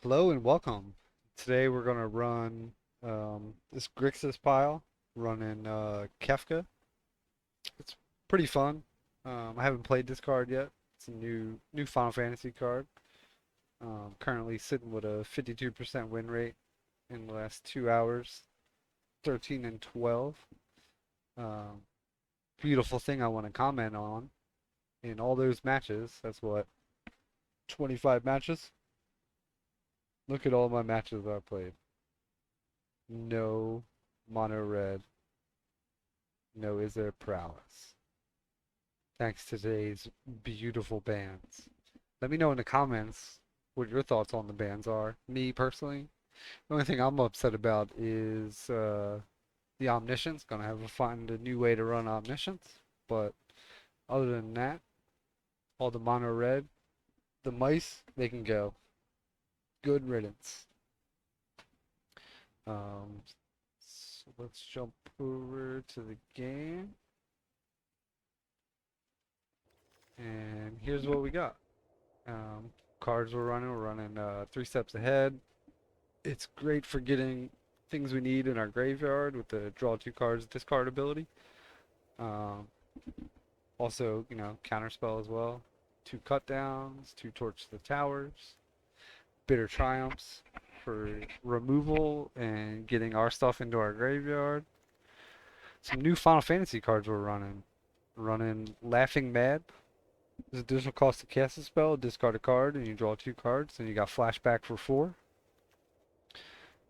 Hello and welcome. Today we're going to run this grixis pile, running Kefka. It's pretty fun. I haven't played this card yet. It's a new Final Fantasy card. Currently sitting with a 52% win rate in the last 2 hours, 13 and 12. Um, Beautiful thing I want to comment on in all those matches. That's what, 25 matches? Look at all my matches I played. No mono red. No, is there prowess? Thanks to today's beautiful bands. Let me know in the comments what your thoughts on the bands are. Me personally, the only thing I'm upset about is the Omniscience. Gonna have to find a new way to run Omniscience. But other than that, all the mono red, the mice, they can go. Good riddance. Um, so let's jump over to the game. And here's what we got. Um, Cards we're running 3 steps ahead. It's great for getting things we need in our graveyard with the draw 2 cards discard ability. Um, Also, counterspell as well. 2 cut downs, 2 torch the towers, bitter triumphs for removal and getting our stuff into our graveyard. Some new Final Fantasy cards we're running. Running Laughing Mad. There's additional cost to cast a spell, discard a card, and you draw 2 cards, and you got flashback for 4.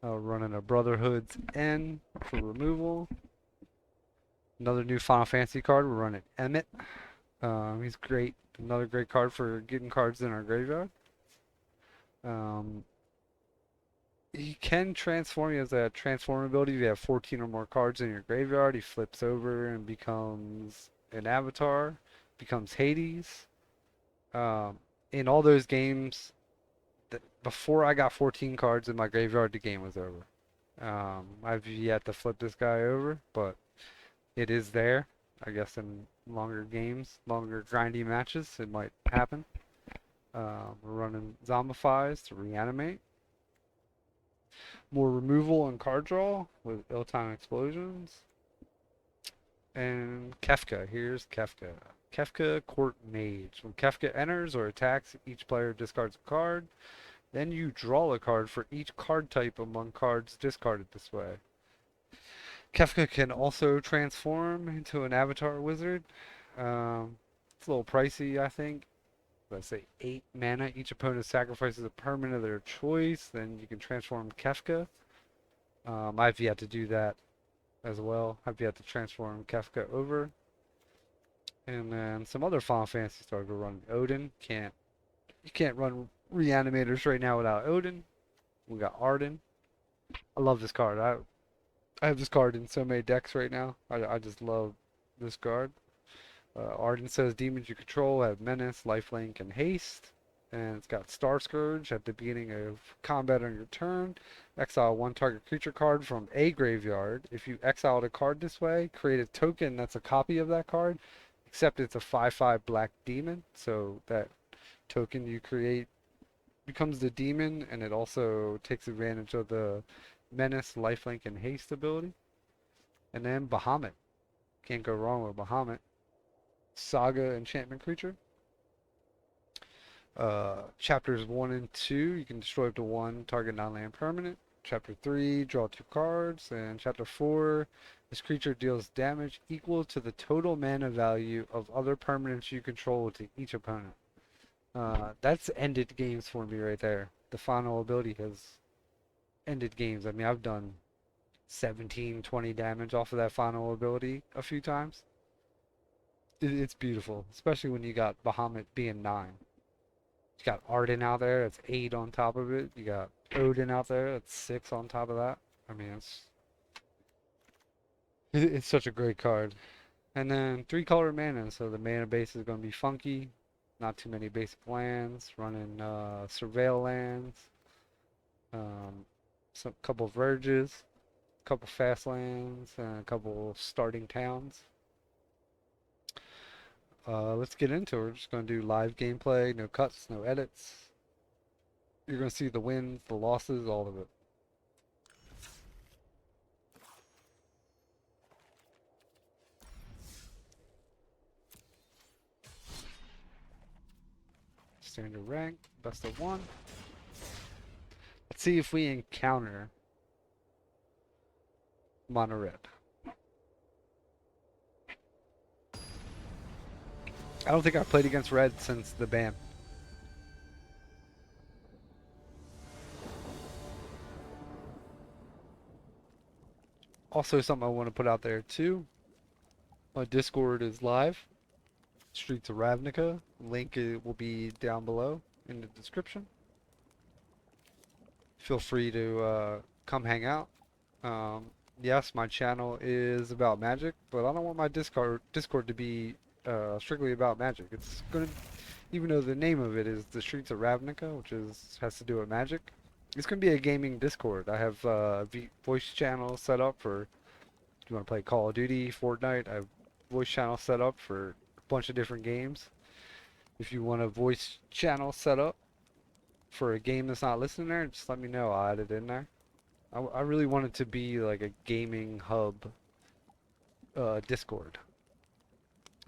Running a Brotherhood's End for removal. Another new Final Fantasy card. We're running Emmett. He's great. Another great card for getting cards in our graveyard. Um, he can transform. He has a transform ability. If you have 14 or more cards in your graveyard, he flips over and becomes an avatar. Becomes Hades. Um, in all those games, before I got 14 cards in my graveyard, the game was over. I've yet to flip this guy over, but it is there. I guess in longer games, longer grindy matches, it might happen. We're running Zombifies to reanimate. More removal and card draw with ill-timed explosions. And Kefka. Here's Kefka. Kefka Court Mage. When Kefka enters or attacks, each player discards a card. Then you draw a card for each card type among cards discarded this way. Kefka can also transform into an avatar wizard. It's a little pricey, I think. Let's say 8 mana. Each opponent sacrifices a permanent of their choice. Then you can transform Kefka. I've yet to do that as well. I've yet to transform Kefka over. And then some other Final Fantasy stars will run Odin. You can't run reanimators right now without Odin. We got Arden. I love this card. I have this card in so many decks right now. I just love this card. Arden says demons you control have menace, lifelink, and haste. And it's got Star Scourge at the beginning of combat on your turn. Exile 1 target creature card from a graveyard. If you exiled a card this way, create a token that's a copy of that card, except it's a 5/5 black demon. So that token you create becomes the demon, and it also takes advantage of the menace, lifelink, and haste ability. And then Bahamut. Can't go wrong with Bahamut. Saga enchantment creature. Chapters 1 and 2, you can destroy up to 1 target non-land permanent. Chapter 3, draw 2 cards. And Chapter 4, this creature deals damage equal to the total mana value of other permanents you control to each opponent. That's ended games for me right there. The final ability has ended games. I mean, I've done 17, 20 damage off of that final ability a few times. It's beautiful, especially when you got Bahamut being 9. You got Arden out there, that's 8 on top of it. You got Odin out there, that's 6 on top of that. I mean, it's such a great card. And then 3 color mana, so the mana base is going to be funky. Not too many basic lands. Running Surveil lands. Some couple of Verges, a couple fast lands, and a couple starting towns. Let's get into it. We're just going to do live gameplay, no cuts, no edits. You're going to see the wins, the losses, all of it. Standard rank, best of one. Let's see if we encounter mono red. I don't think I've played against red since the ban. Also, something I want to put out there too. My Discord is live. Streets of Ravnica. Link will be down below in the description. Feel free to come hang out. Yes, my channel is about Magic, but I don't want my Discord to be strictly about Magic. It's gonna, even though the name of it is the Streets of Ravnica, which has to do with Magic, it's gonna be a gaming Discord. I have voice channel set up for if you want to play Call of Duty, Fortnite. I have voice channel set up for a bunch of different games. If you want a voice channel set up for a game that's not listed there, just let me know. I'll add it in there. I really want it to be like a gaming hub Discord.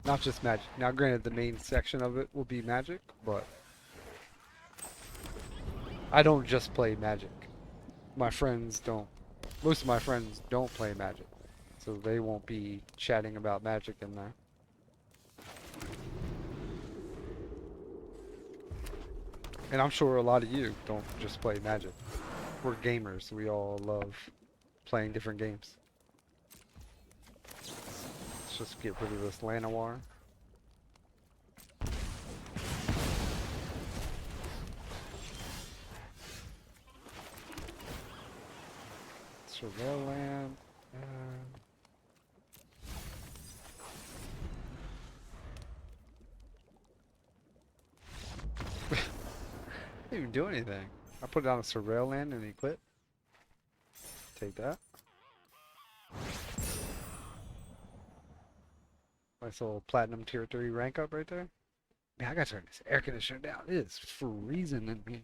Not just Magic. Now granted the main section of it will be Magic, but I don't just play Magic. My friends don't. Most of my friends don't play Magic. So they won't be chatting about Magic in there. And I'm sure a lot of you don't just play Magic. We're gamers. We all love playing different games. Let's just get rid of this Llanowar. Surveil land. Didn't even do anything. I put it on a surveil land and he quit. Take that. Nice little platinum tier 3 rank up right there. Man, I gotta turn this air conditioner down. It is freezing in here.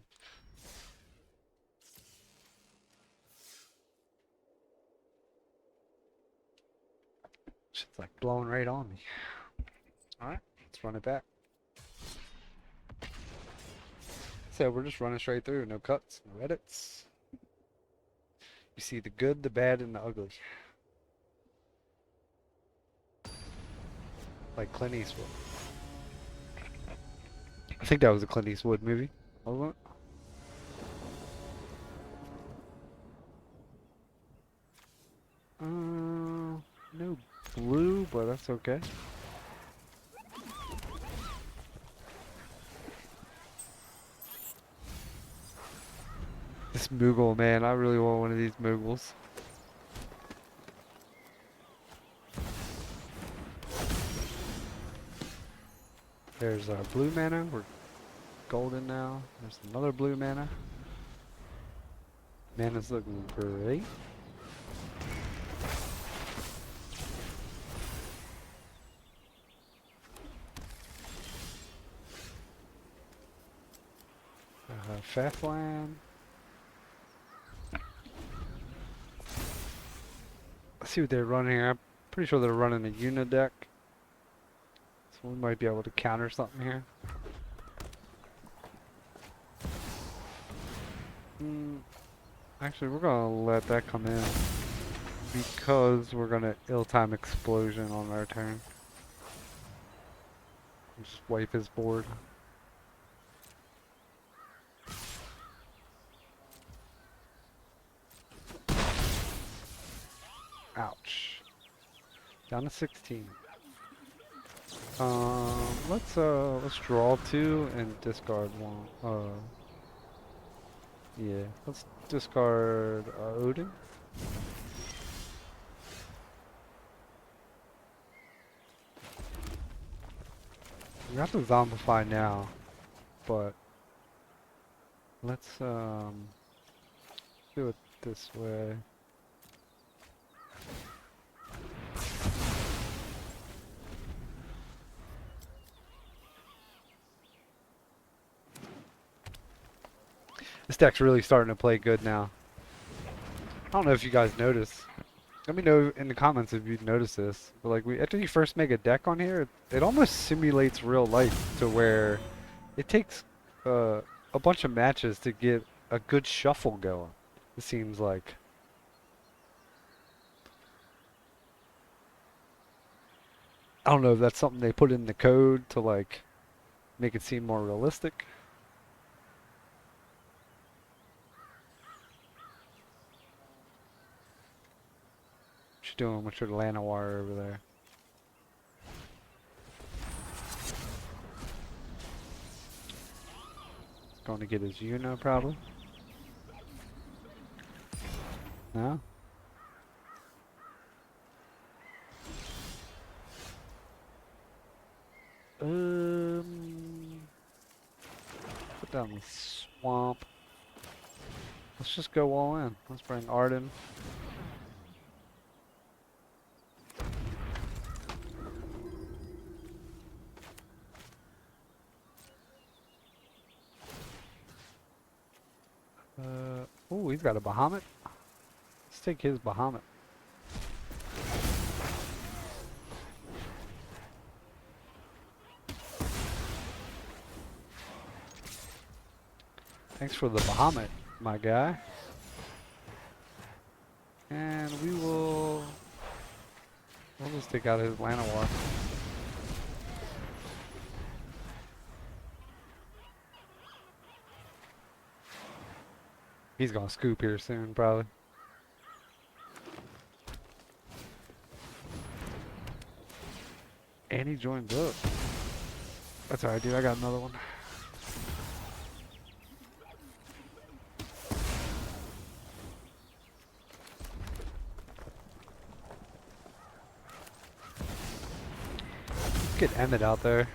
Shit's like blowing right on me. Alright, let's run it back. So we're just running straight through, no cuts, no edits. You see the good, the bad, and the ugly. Like Clint Eastwood. I think that was a Clint Eastwood movie, wasn't it? No blue, but that's okay. This Moogle, man, I really want one of these Moogles. There's blue mana, we're golden now. There's another blue mana. Mana's looking great. Fastland. Let's see what they're running here. I'm pretty sure they're running a Una deck. So we might be able to counter something here. Actually, we're gonna let that come in because we're gonna ill-time explosion on our turn. Just wipe his board. Ouch. Down to 16. Let's draw 2 and discard 1. Yeah, let's discard Odin. We have to zombify now, but let's do it this way. This deck's really starting to play good now. I don't know if you guys notice. Let me know in the comments if you've noticed this. But like after you first make a deck on here, it almost simulates real life to where it takes a bunch of matches to get a good shuffle going. It seems like. I don't know if that's something they put in the code to like make it seem more realistic. What you doing with your Llanowar over there? Going to get his Uno probably. No? Put down the swamp. Let's just go all in. Let's bring Arden. Oh, he's got a Bahamut. Let's take his Bahamut. Thanks for the Bahamut, my guy. And we'll just take out his Llanowar. He's gonna scoop here soon, probably. And he joins up. That's alright, dude. I got another one. Let's get Emmett out there.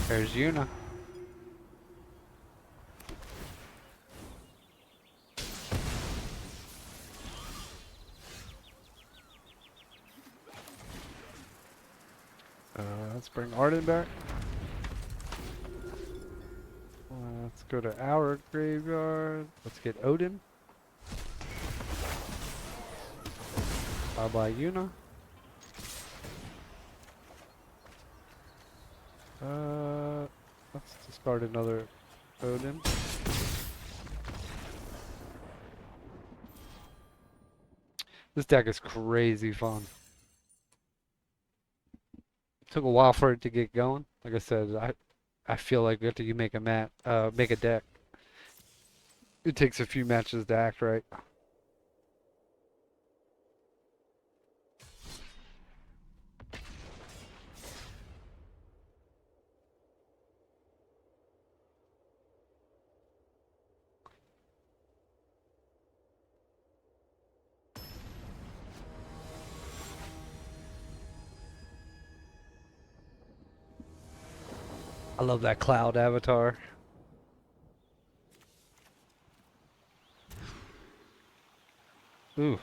There's Yuna. Let's bring Arden back. Let's go to our graveyard. Let's get Odin. Bye-bye Yuna. Let's discard another Odin. This deck is crazy fun. Took a while for it to get going. Like I said, I feel like after you make a deck, it takes a few matches to act right. I love that cloud avatar. Ooh.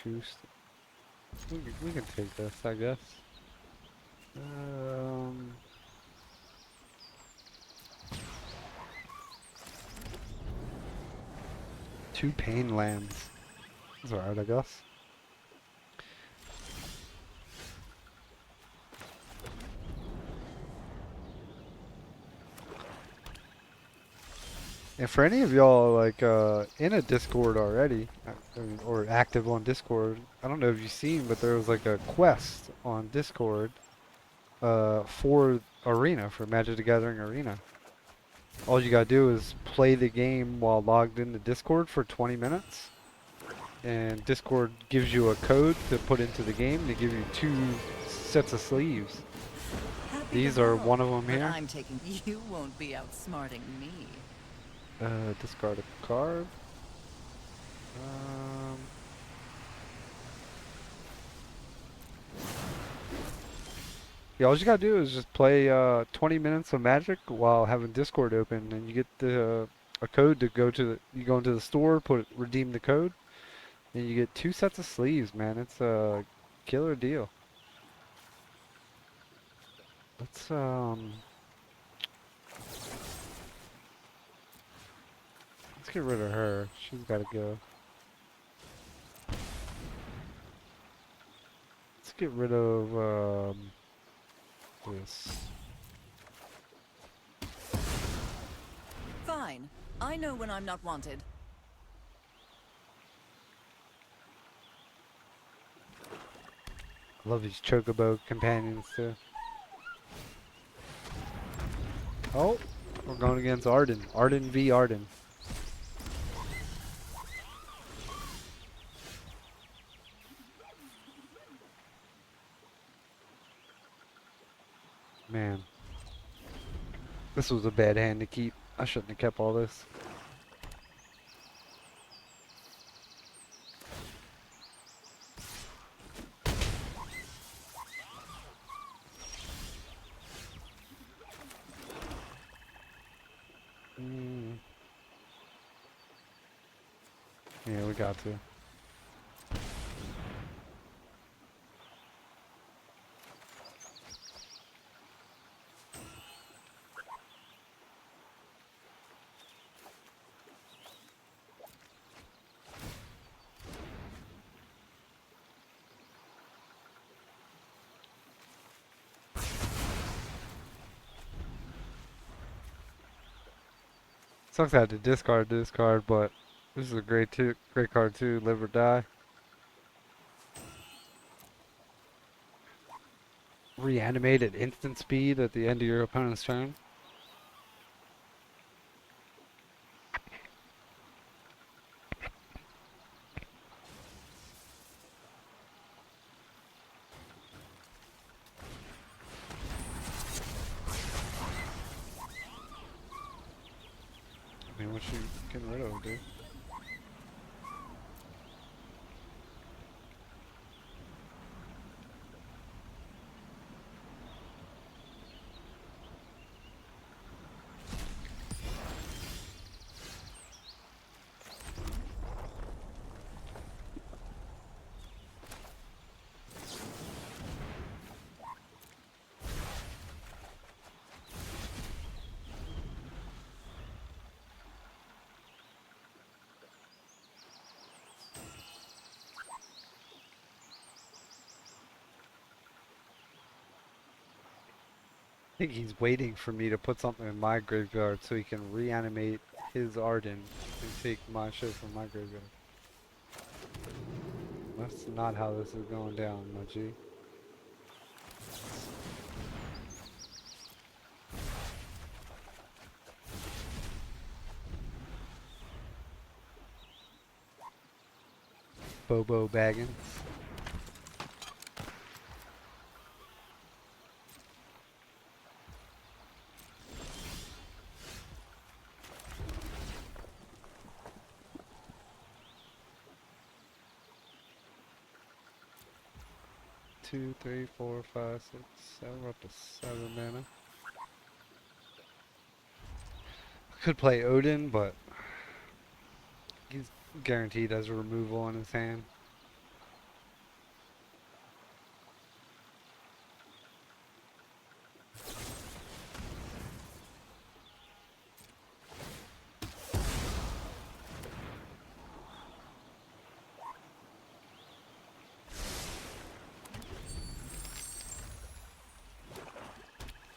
We can take this, I guess. Two pain lands. That's alright, I guess. And for any of y'all like in a Discord already, or active on Discord, I don't know if you've seen, but there was like a quest on Discord for Arena, for Magic the Gathering Arena. All you gotta do is play the game while logged into Discord for 20 minutes. And Discord gives you a code to put into the game to give you 2 sets of sleeves. These are one of them here. I'm taking you won't be outsmarting me. Discard a card. Yeah, all you gotta do is just play 20 minutes of Magic while having Discord open, and you get the a code to go to you go into the store, redeem the code, and you get 2 sets of sleeves, man. It's a killer deal. Let's get rid of her. She's gotta go. Let's get rid of this. Fine. I know when I'm not wanted. Love these chocobo companions too. Oh, we're going against Arden. Arden v Arden. Man, this was a bad hand to keep. I shouldn't have kept all this. Mm. Yeah, we got to. Sucks I had to discard this card, but this is a great card too. Live or die. Reanimate at instant speed at the end of your opponent's turn. I mean, what you getting rid of, dude? I think he's waiting for me to put something in my graveyard so he can reanimate his Arden and take my shit from my graveyard. That's not how this is going down, my G. Bobo Baggins. Two, three, four, five, six, seven. We're up to 7 mana. Could play Odin, but he's guaranteed has a removal on his hand.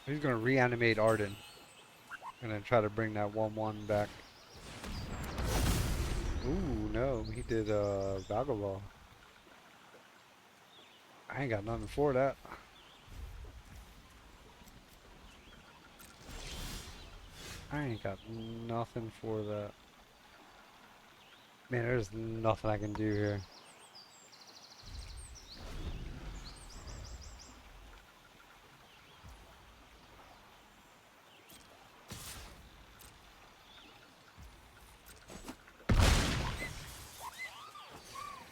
He's gonna reanimate Arden and then try to bring that 1/1 back. Ooh, no, he did Vagaball. I ain't got nothing for that. I ain't got nothing for that. Man, there's nothing I can do here.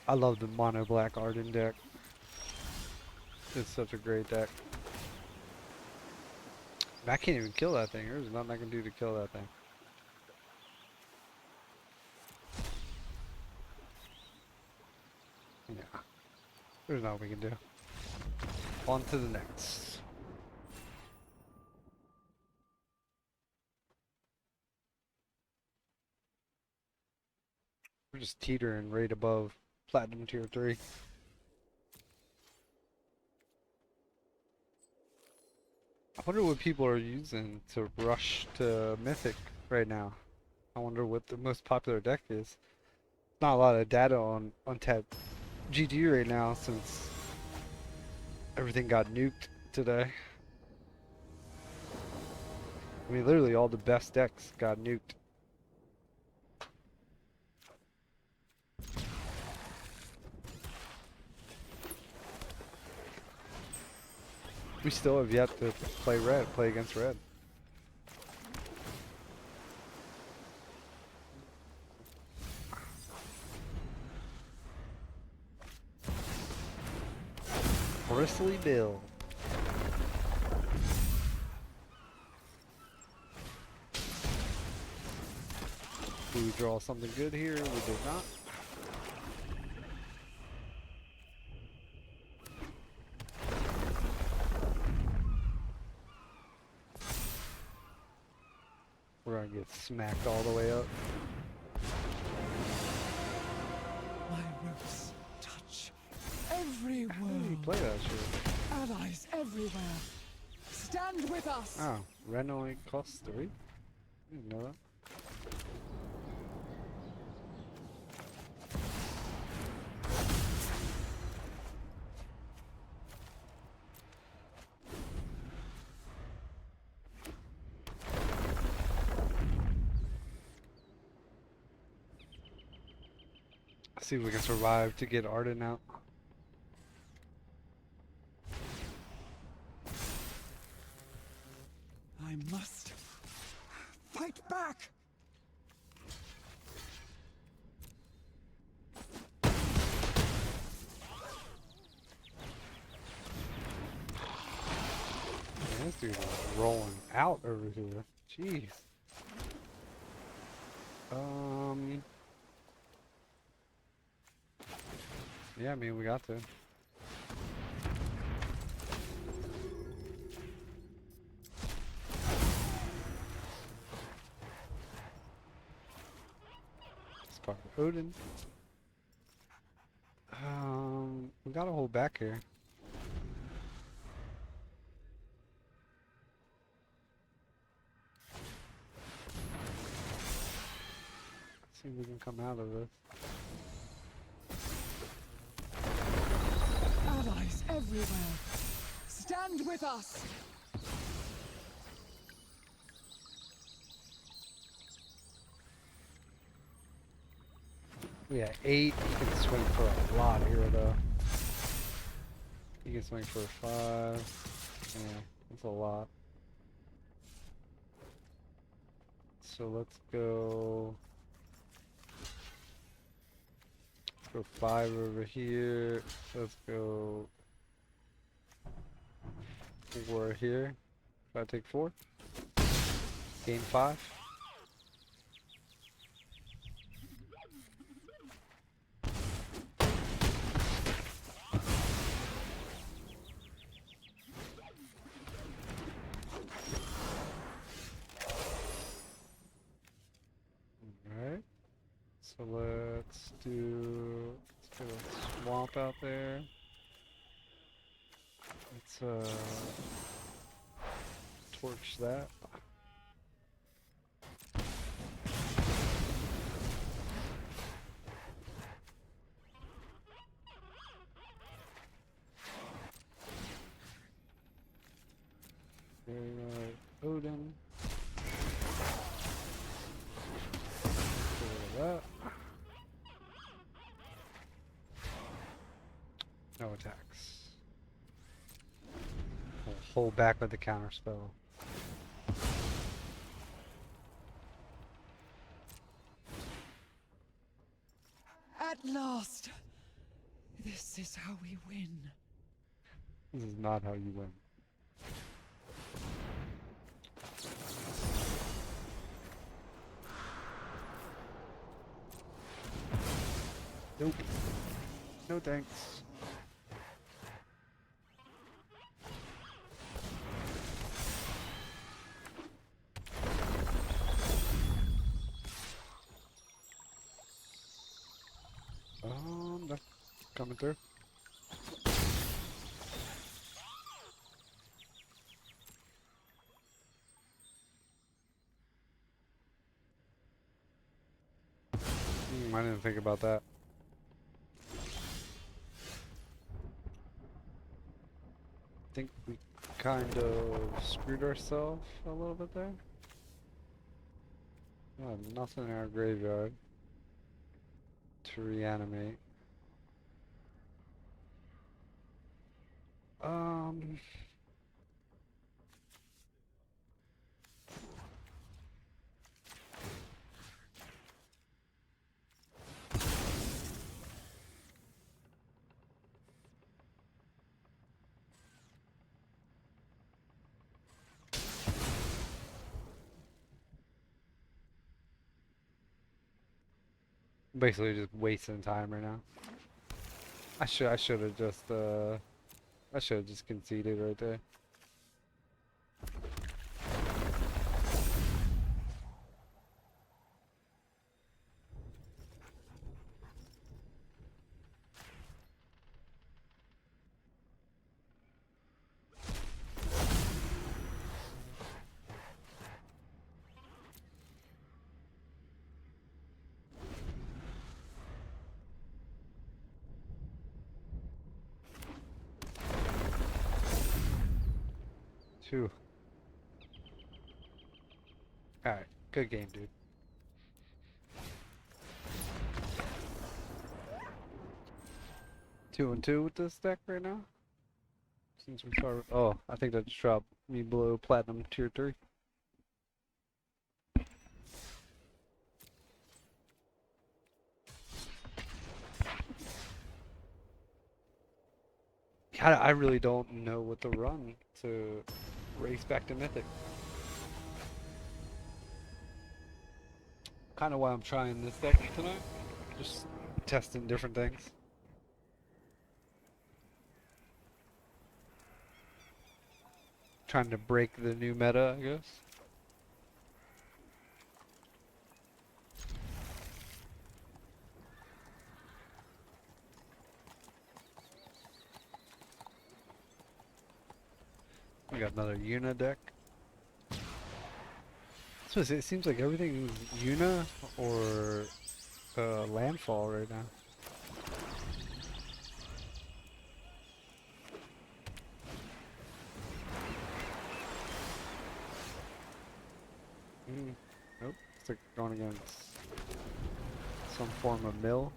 I love the mono black Arden deck. It's such a great deck. I can't even kill that thing. There's nothing I can do to kill that thing. There's nothing we can do. On to the next. We're just teetering right above Platinum Tier 3. I wonder what people are using to rush to Mythic right now. I wonder what the most popular deck is. Not a lot of data on Untapped GG right now since everything got nuked today. I mean, literally all the best decks got nuked. We still have yet to play against red. Bristly Bill. Do we draw something good here? We did not. We're gonna get smacked all the way up. My roots touch every How do you world. play that shit? Allies everywhere. Stand with us. Oh, red only costs 3? I didn't know that. See if we can survive to get Arden out. I must fight back. Man, this dude is rolling out over here. Jeez. Yeah, I mean, we got to. Spark Odin. We gotta hold back here. See if we can come out of this. Allies everywhere. Stand with us. We got 8. He can swing for a lot here, though. He can swing for 5. Yeah, that's a lot. So let's go. Let's go 5 over here. Let's go 4 here. If I take 4, gain 5. Alright. So let's get a swamp out there. Let's torch that. Odin. Get rid of that. No attacks. We'll hold back with the counter spell. At last. This is how we win. This is not how you win. Nope. No thanks. That's coming through. I didn't think about that. Think we kind of screwed ourselves a little bit there. Oh, nothing in our graveyard to reanimate. Um, Basically just wasting time right now. I should have just conceded right there. Phew. Alright, good game, dude. 2-2 with this deck right now. Since we started. Oh, I think that just dropped me below platinum tier 3. I really don't know what to run to race back to Mythic. Kind of why I'm trying this deck tonight. Just testing different things. Trying to break the new meta, I guess. We got another Una deck. So it seems like everything is Una or landfall right now. Nope, it's like going against some form of mill.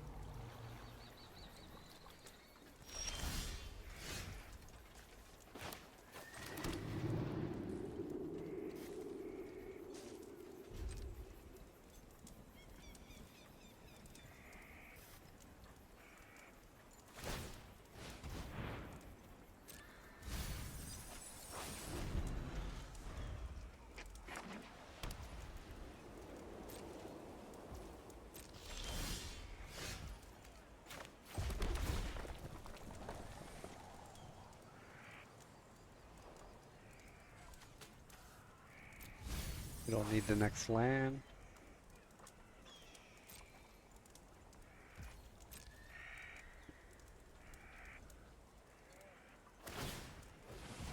We don't need the next land.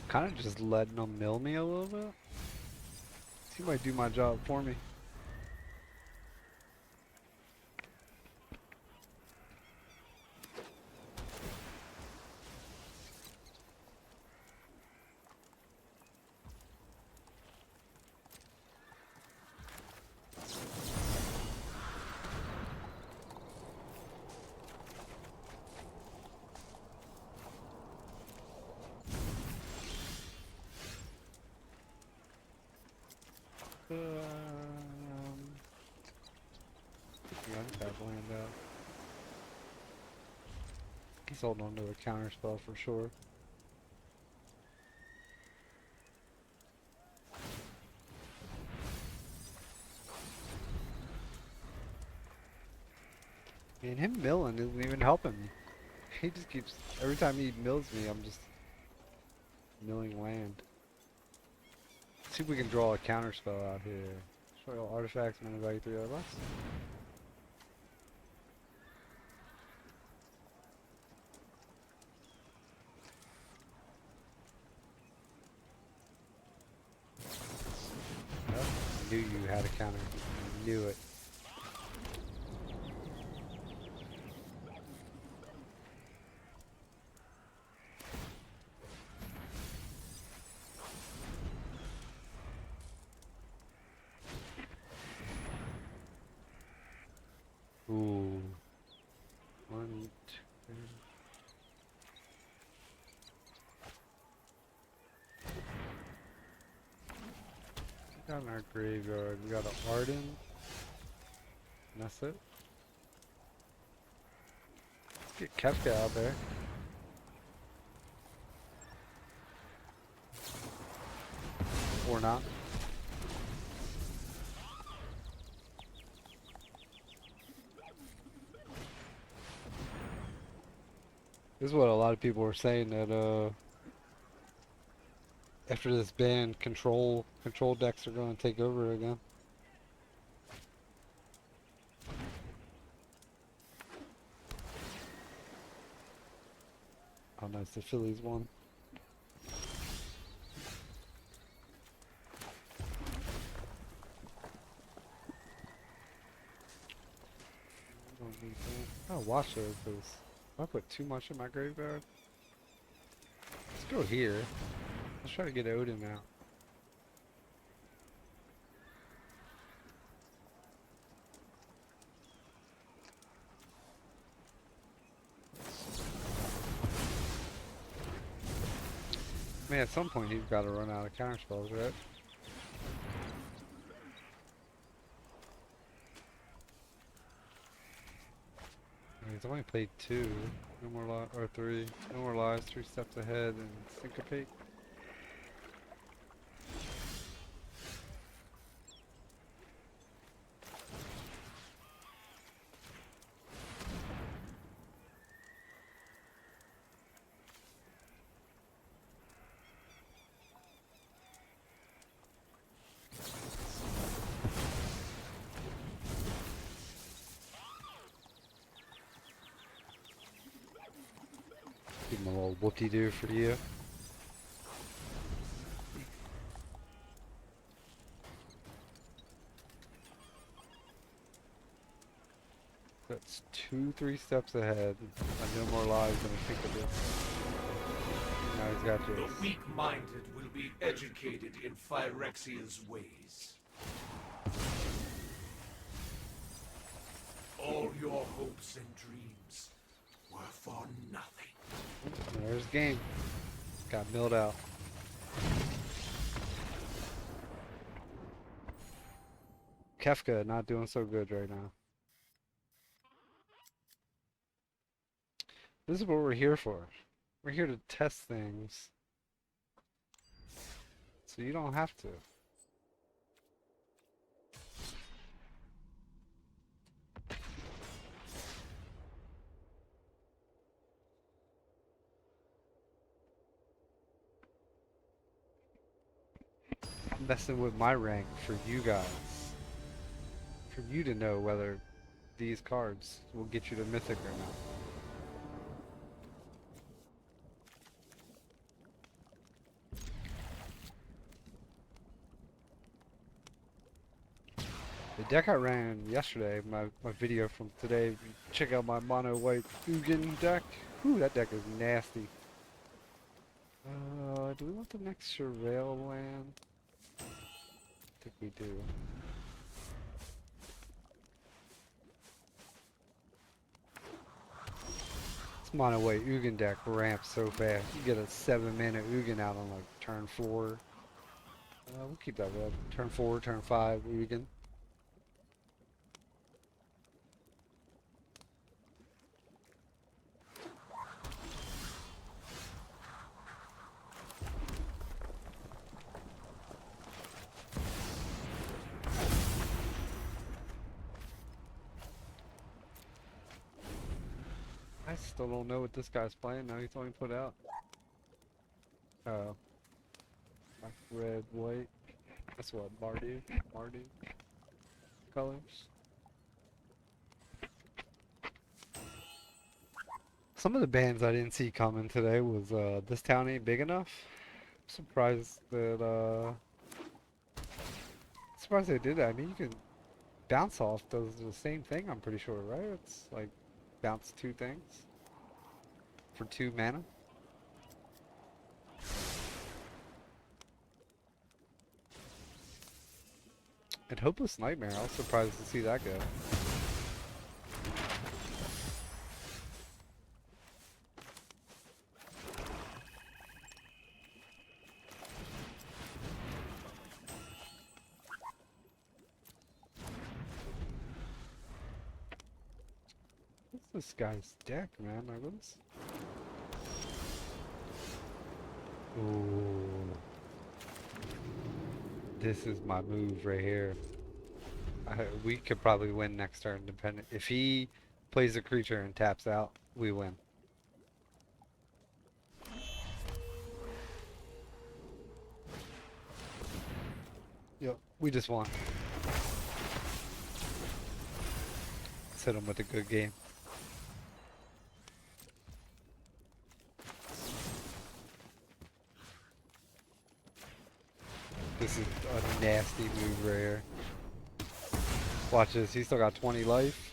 Kind of just letting them mill me a little bit. He might do my job for me. The untap land out. He's holding on to a counter spell for sure. Man, him milling isn't even helping me. He just keeps, every time he mills me, I'm just milling land. Let's see if we can draw a counter spell out here. Show artifacts, mana value 3 or less. knew you had a counter. I knew it. Ooh. One, two. We got in our graveyard. We got an Arden. And that's it. Let's get Kefka out there. Or not. This is what a lot of people were saying that after this ban, control decks are going to take over again. Oh nice, the Phillies won. Don't need that. I'll watch those because I put too much in my graveyard. Let's go here. Let's try to get Odin out. Man, at some point he's got to run out of counter spells, right? He's only played 2. No more or 3. No more lives. 3 steps ahead and syncopate. Give him a little whoopty-doo for you. That's 2, 3 steps ahead. And no more lives than I think of it. Now he's got The this. weak-minded will be educated in Phyrexia's ways. All your hopes and dreams were for nothing. There's game. Got milled out. Kefka not doing so good right now. This is what we're here for. We're here to test things. So you don't have to. I'm messing with my rank for you guys. For you to know whether these cards will get you to Mythic or not. The deck I ran yesterday, my video from today, check out my mono white Ugin deck. Whew, that deck is nasty. Do we want the next Surveil land? I think we do. This mono white Ugin deck ramps so fast. You get a 7-mana Ugin out on like turn 4. We'll keep that red. Turn 4, turn 5 Ugin. I still don't know what this guy's playing now. He's only put out. Oh. Like red, white. That's what, Mardu colors. Some of the bands I didn't see coming today was This Town Ain't Big Enough. I'm surprised surprised they did that. I mean, you can bounce off does the same thing. I'm pretty sure, right? It's like bounce two things for 2 mana. And Hopeless Nightmare. I was surprised to see that go. What's this guy's deck, man? Like, what's... Ooh. This is my move right here. We could probably win next turn, depending. If he plays a creature and taps out, we win. Yep, we just won. Let's hit him with a good game. This is a nasty move right here. Watch this, he's still got 20 life.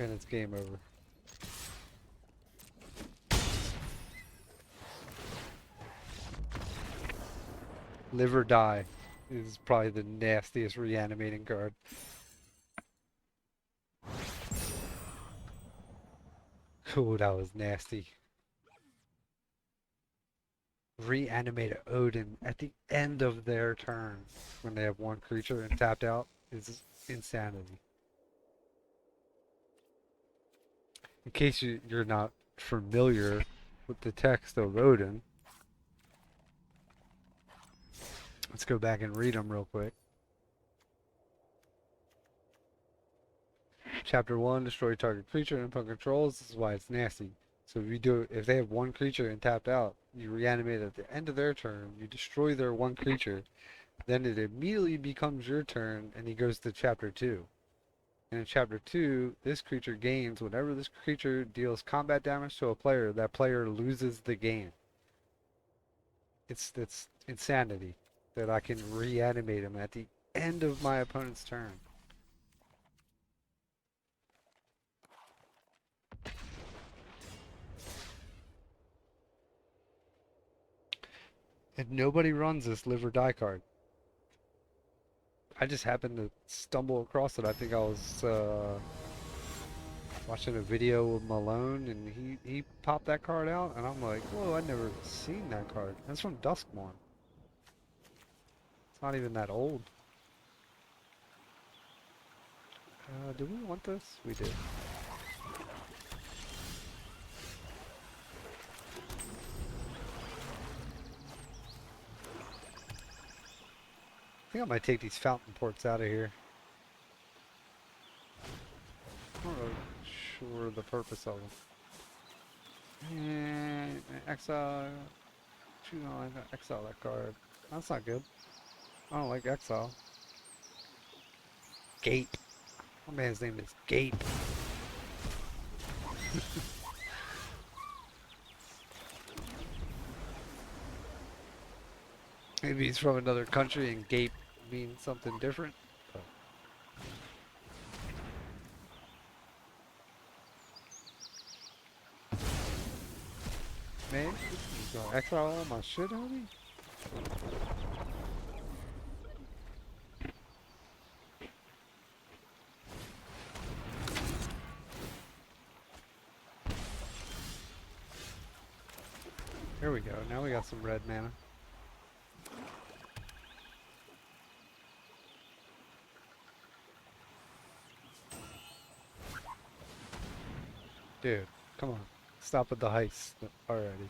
And it's game over. Live or Die is probably the nastiest reanimating card. Ooh, that was nasty. Reanimate Odin at the end of their turn when they have one creature and tapped out is insanity. In case you're not familiar with the text of Odin, let's go back and read them real quick. Chapter 1, destroy target creature and opponent controls. This is why it's nasty. So if they have one creature and tapped out, you reanimate at the end of their turn, you destroy their one creature, then it immediately becomes your turn and he goes to chapter 2. And in chapter 2, this creature gains whenever this creature deals combat damage to a player, that player loses the game. It's insanity that I can reanimate him at the end of my opponent's turn. And nobody runs this Live or Die card. I just happened to stumble across it. I think I was watching a video with Malone and he popped that card out and I'm like, whoa, I'd never seen that card. That's from Duskmourn. It's not even that old. Do we want this? We did. I think I might take these fountain ports out of here. I'm not really sure the purpose of them. And exile. Choose on exile that card. That's not good. I don't like exile. Gape. My man's name is Gape. Maybe he's from another country and Gape means something different. But man, he's gonna exile all my shit on me? Here we go. Now we got some red mana. Dude, come on. Stop with the heist already.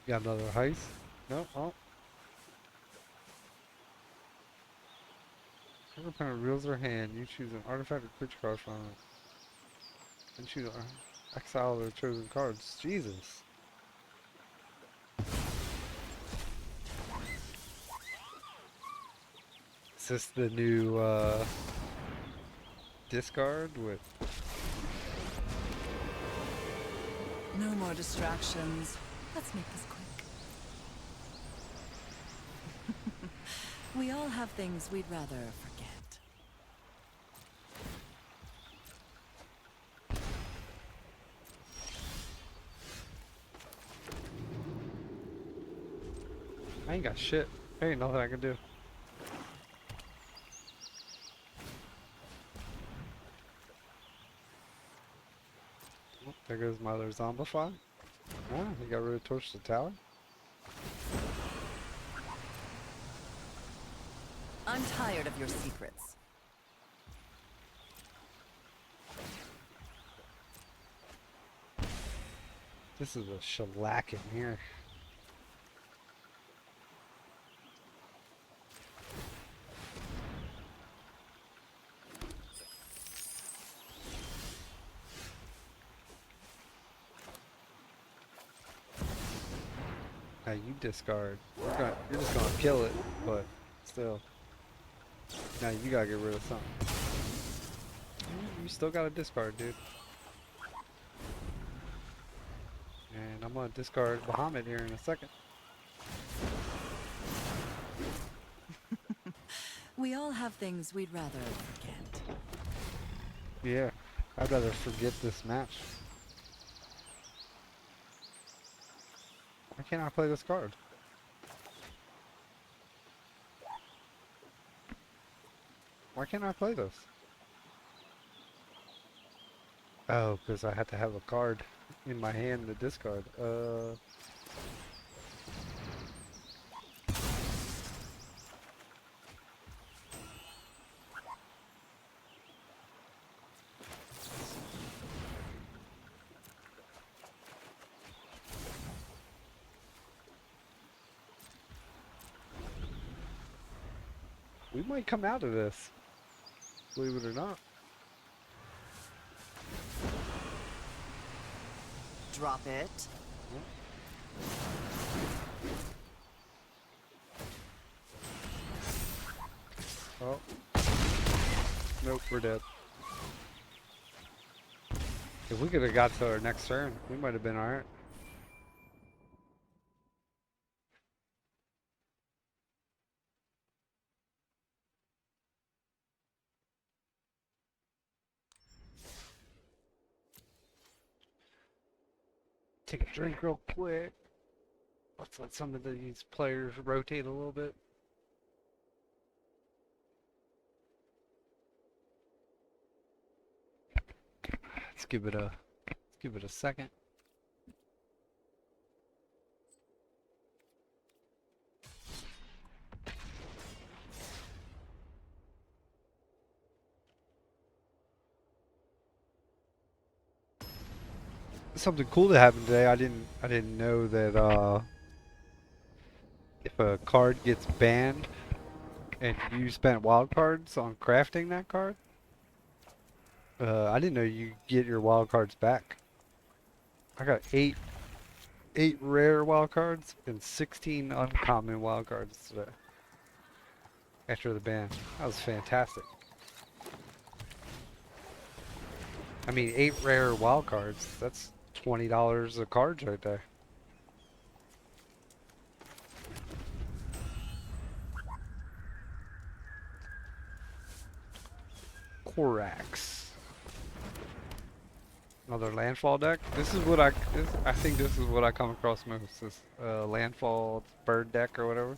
Got another heist? No? Oh. Every opponent reveals their hand. You choose an artifact or creature card from it. And choose an Exile their chosen cards. Jesus. Is this the new discard with? No more distractions. Let's make this quick. We all have things we'd rather forget. I ain't got shit. There ain't nothing I can do. Oh, there goes my other zombify. Ah, he got rid of Torch the Tower. I'm tired of your secrets. This is a shellacking here. Now you discard. You're just gonna kill it, but still. Now you gotta get rid of something. You still got a discard, dude. And I'm gonna discard Bahamut here in a second. We all have things we'd rather forget. Yeah, I'd rather forget this match. Why can't I play this card? Why can't I play this? Oh, because I had to have a card in my hand to discard. We might come out of this, believe it or not. Drop it. Oh. Nope, we're dead. If we could have got to our next turn, we might have been alright. Take a drink real quick. Let's let some of these players rotate a little bit. Let's give it a second. Something cool that happened today. I didn't know that if a card gets banned and you spent wild cards on crafting that card, I didn't know you get your wild cards back. I got eight rare wild cards and 16 uncommon wild cards today after the ban. That was fantastic. I mean, 8 rare wild cards. That's $20 a card right there. Korax. Another landfall deck. This is what I think this is what I come across most. This landfall bird deck or whatever.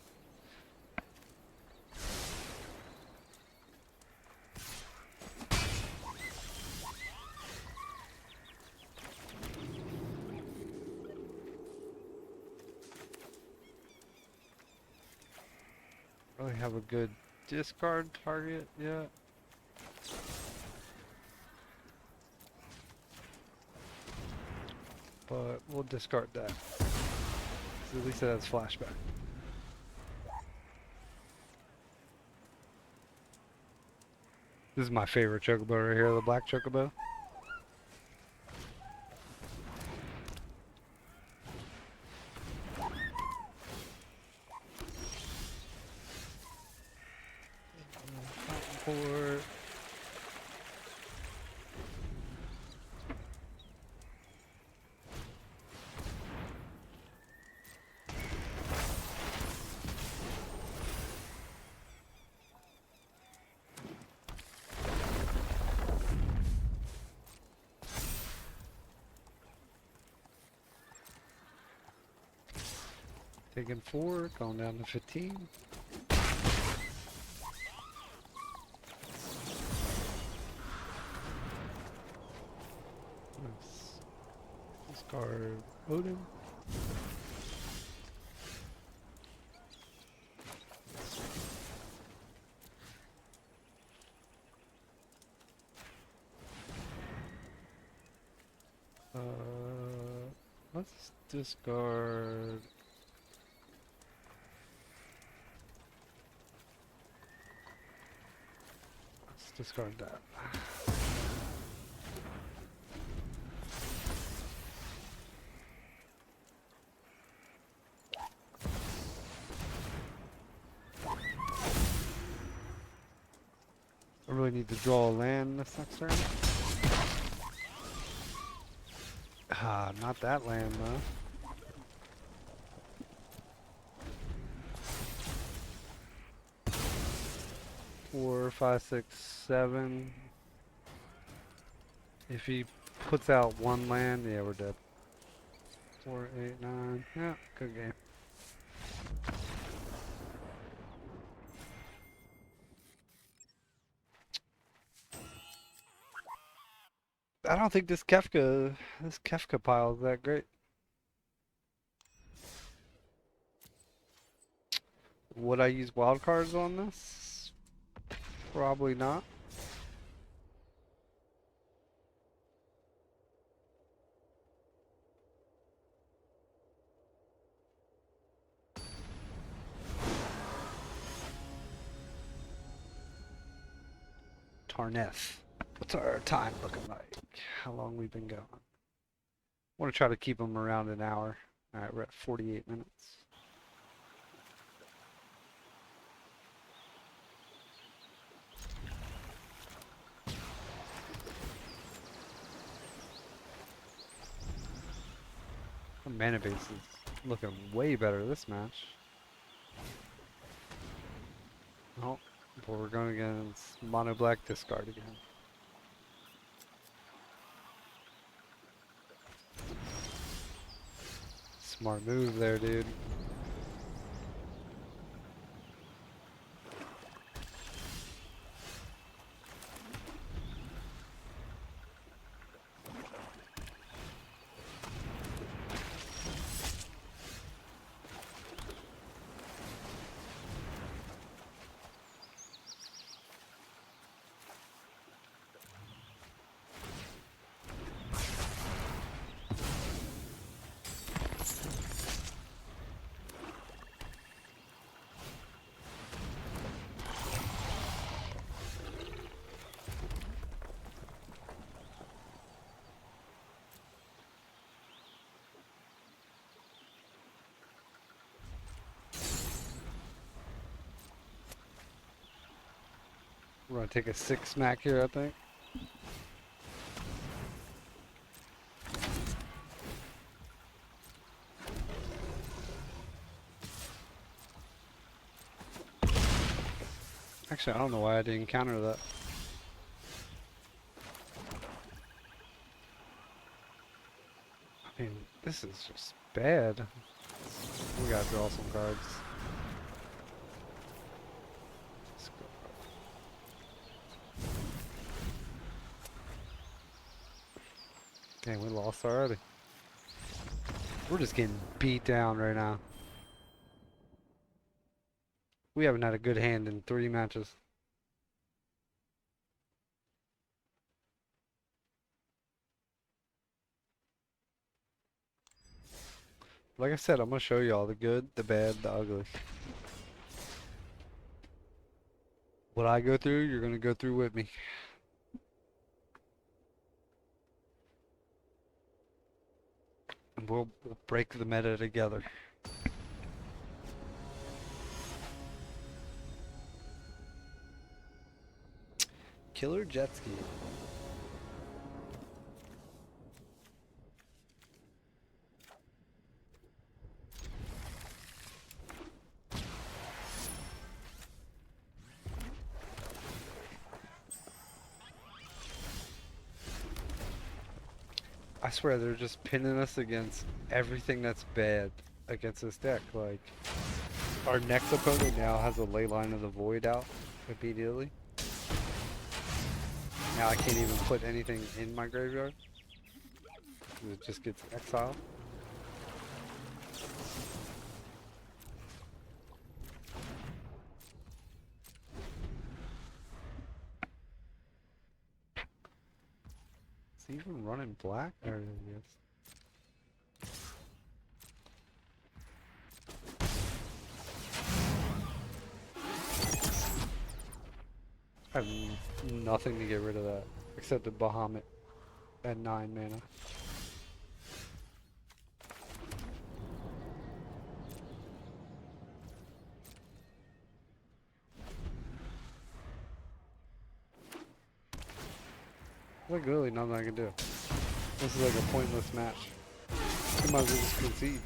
Really have a good discard target yet. But we'll discard that. So at least it has flashback. This is my favorite chocobo right here, the black chocobo. Teleport. Taking 4, going down to 15. Nice. Discard Odin. Uh, let's discard. Let's discard that. I really need to draw a land this next turn. Ah, not that land though. 4, 5, 6, 7. If he puts out one land, yeah, we're dead. 4, 8, 9. Yeah, good game. I don't think this Kefka pile is that great. Would I use wild cards on this? Probably not. Tarneth. What's our time looking like? How long we've been going? I want to try to keep them around an hour. Alright, we're at 48 minutes. Our mana base is looking way better this match. Oh, but we're going against mono black discard again. Smart move there, dude. We're gonna take a 6 smack here, I think. Actually, I don't know why I didn't counter that. I mean, this is just bad. We gotta draw some cards. Let's go. Dang, we lost already. We're just getting beat down right now. We haven't had a good hand in 3 matches. Like I said, I'm gonna show you all the good, the bad, the ugly. What I go through, you're gonna go through with me. And we'll break the meta together. Killer jet ski. I swear they're just pinning us against everything that's bad against this deck. Like, our next opponent now has a ley line of the void out immediately. Now I can't even put anything in my graveyard. It just gets exiled. Is he even running black? There he is. I have nothing to get rid of that except the Bahamut at 9 mana. Like literally nothing I can do. This is like a pointless match. I might as well just concede.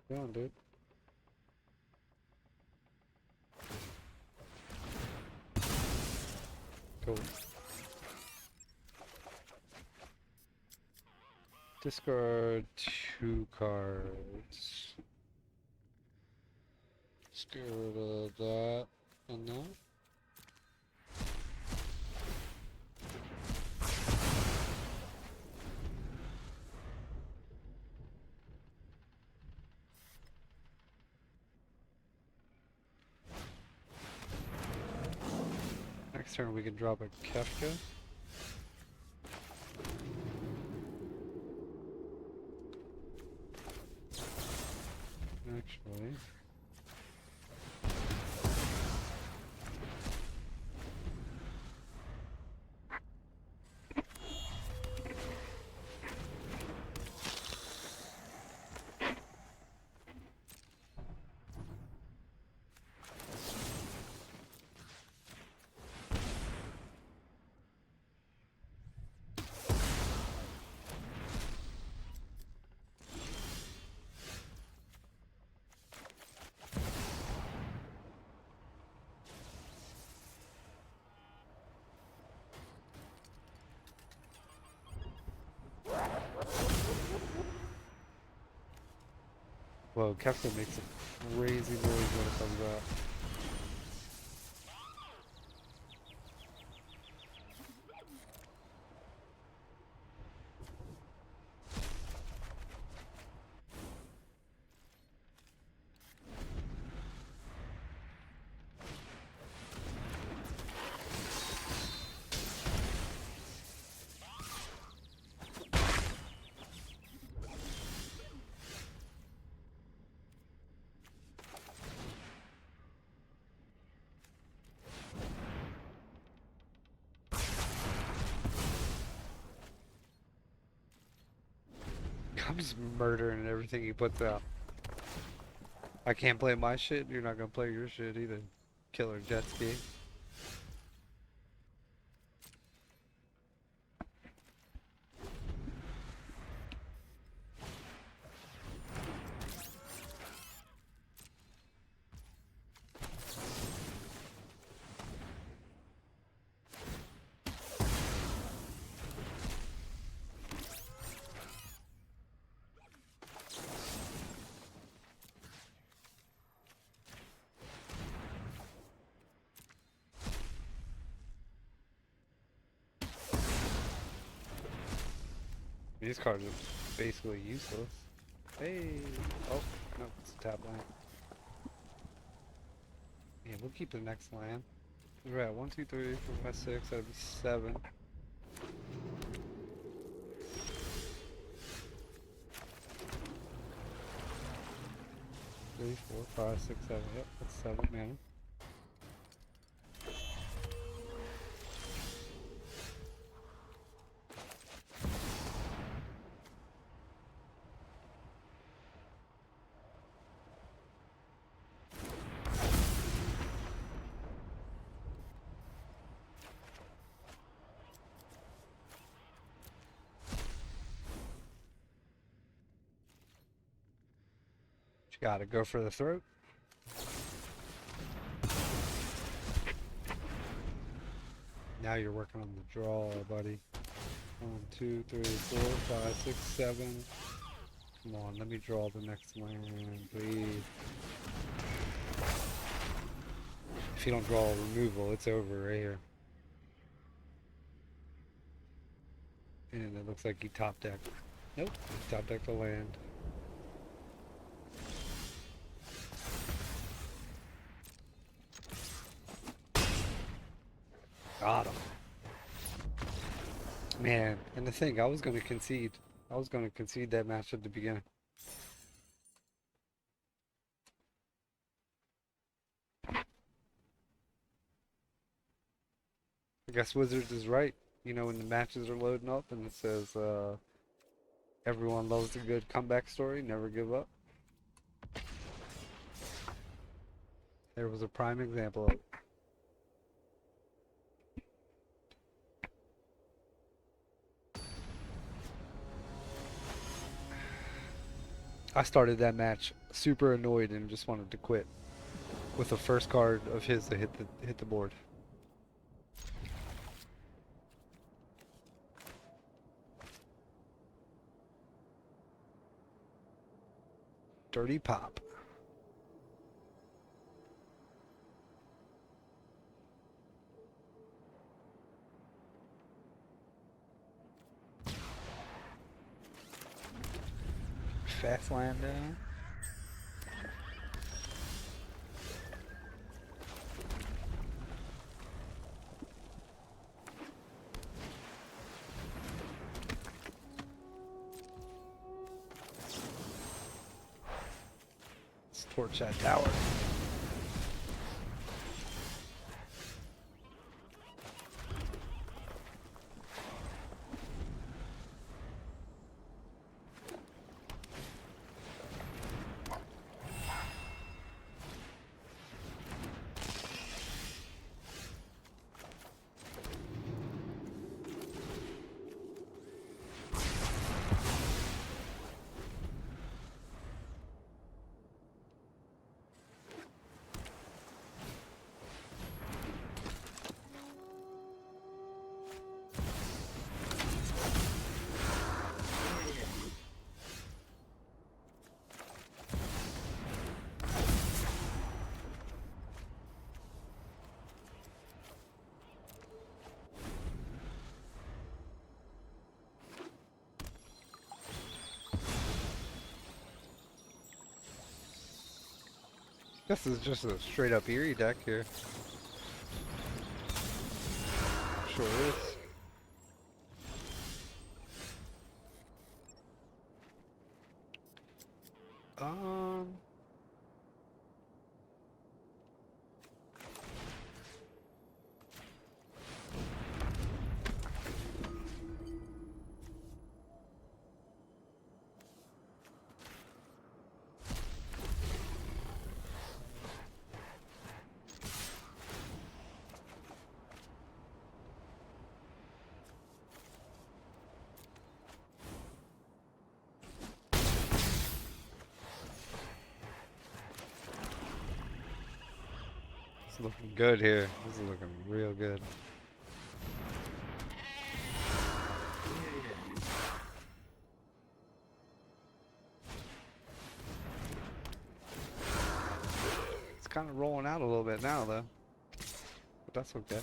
Come on, dude. Cool. Discard 2 cards. Let's get rid of that and that. Next turn we can drop a Kefka. Actually. Whoa, Kefka makes a crazy noise when it comes out. I'm just murdering everything he puts out. I can't play my shit, you're not gonna play your shit either. Killer jet ski. These cards are basically useless. Hey! Oh, no, it's a tap line. Yeah, we'll keep the next land. We're at 1, 2, 3, 4, 5, 6. That'd be 7. 3, 4, 5, 6, 7. Yep, that's 7 mana. You gotta go for the throat. Now you're working on the draw, buddy. 1, 2, 3, 4, 5, 6, 7. Come on, let me draw the next land, please. If you don't draw a removal, it's over right here. And it looks like he top decked. Nope, he top decked the land. Got him. Man, and the thing, I was going to concede. I was going to concede that match at the beginning. I guess Wizards is right. You know, when the matches are loading up and it says, everyone loves a good comeback story, never give up. There was a prime example of it. I started that match super annoyed and just wanted to quit with the first card of his to hit the board. Dirty Pop. Fast land down. Let's torch that tower. This is just a straight up Eerie deck here. Sure is. Um. It's looking good here. This is looking real good. It's kind of rolling out a little bit now, though. But that's okay.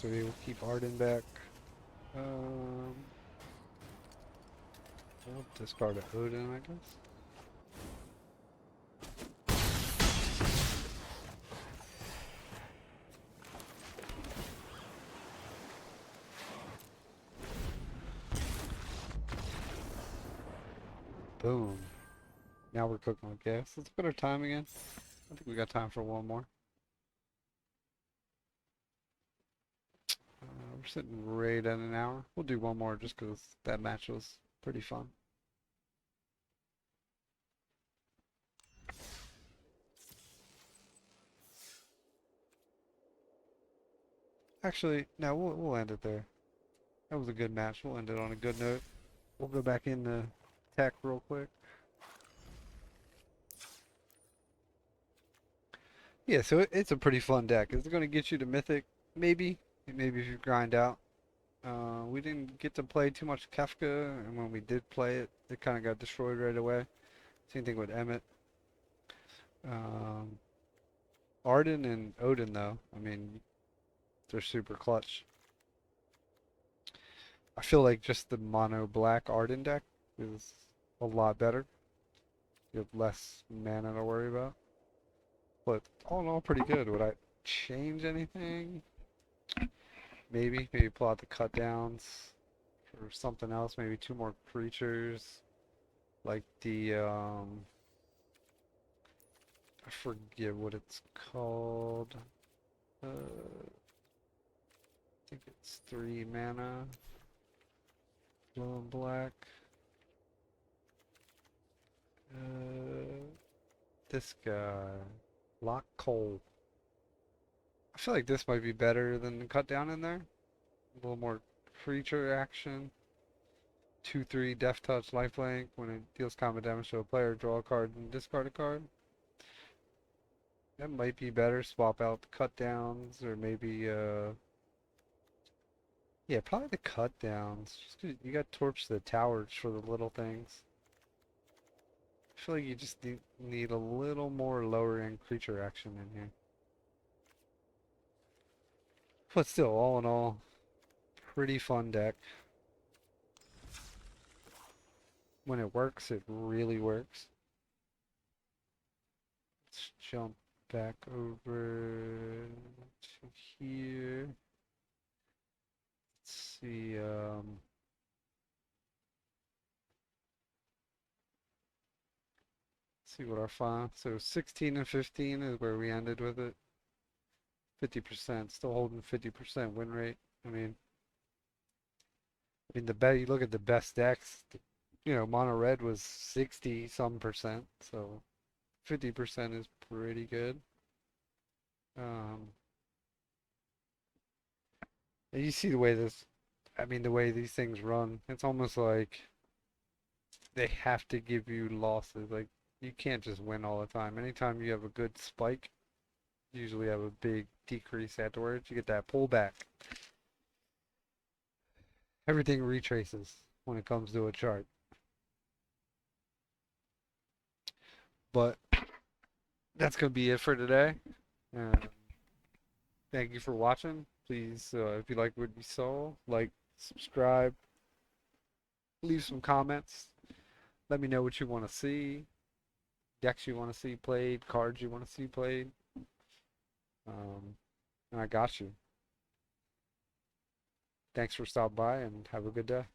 maybe we'll keep Arden back. Um, we'll discard a Odin, I guess. Boom. Now we're cooking with gas. Let's put our time again. I think we got time for one more. We're sitting right at an hour. We'll do one more just because that match was pretty fun. Actually, no, we'll end it there. That was a good match. We'll end it on a good note. We'll go back into tech real quick. Yeah, so it's a pretty fun deck. Is it going to get you to Mythic? Maybe. Maybe if you grind out. We didn't get to play too much Kefka, and when we did play it, it kind of got destroyed right away. Same thing with Emmett. Um, Arden and Odin, though, I mean, they're super clutch. I feel like just the mono black Arden deck is a lot better. You have less mana to worry about. But all in all, pretty good. Would I change anything? Maybe pull out the cut downs for something else. Maybe two more creatures, like the I forget what it's called. I think it's 3 mana, blue and black. This guy, Lock Coal. I feel like this might be better than the cut down in there. A little more creature action. 2/3 Death Touch, lifelink. When it deals combat damage to a player, draw a card and discard a card. That might be better. Swap out the cut downs, or maybe yeah, probably the cut downs. Just 'cause you got Torch the Towers for the little things. I feel like you just need a little more lower end creature action in here. But still, all in all, pretty fun deck. When it works, it really works. Let's jump back over to here. Let's see, see what our final. So 16 and 15 is where we ended with it. 50%, still holding 50% win rate. I mean the bet. You look at the best decks. You know, mono red was 60 some percent, so 50% is pretty good. Um, and you see the way this. I mean, the way these things run, it's almost like they have to give you losses. Like you can't just win all the time. Anytime you have a good spike, you usually have a big decrease afterwards. You get that pullback. Everything retraces when it comes to a chart. But that's gonna be it for today. Thank you for watching. Please, if you like what you saw, like, subscribe, leave some comments. Let me know what you want to see, decks you want to see played, cards you want to see played. And I got you. Thanks for stopping by and have a good day.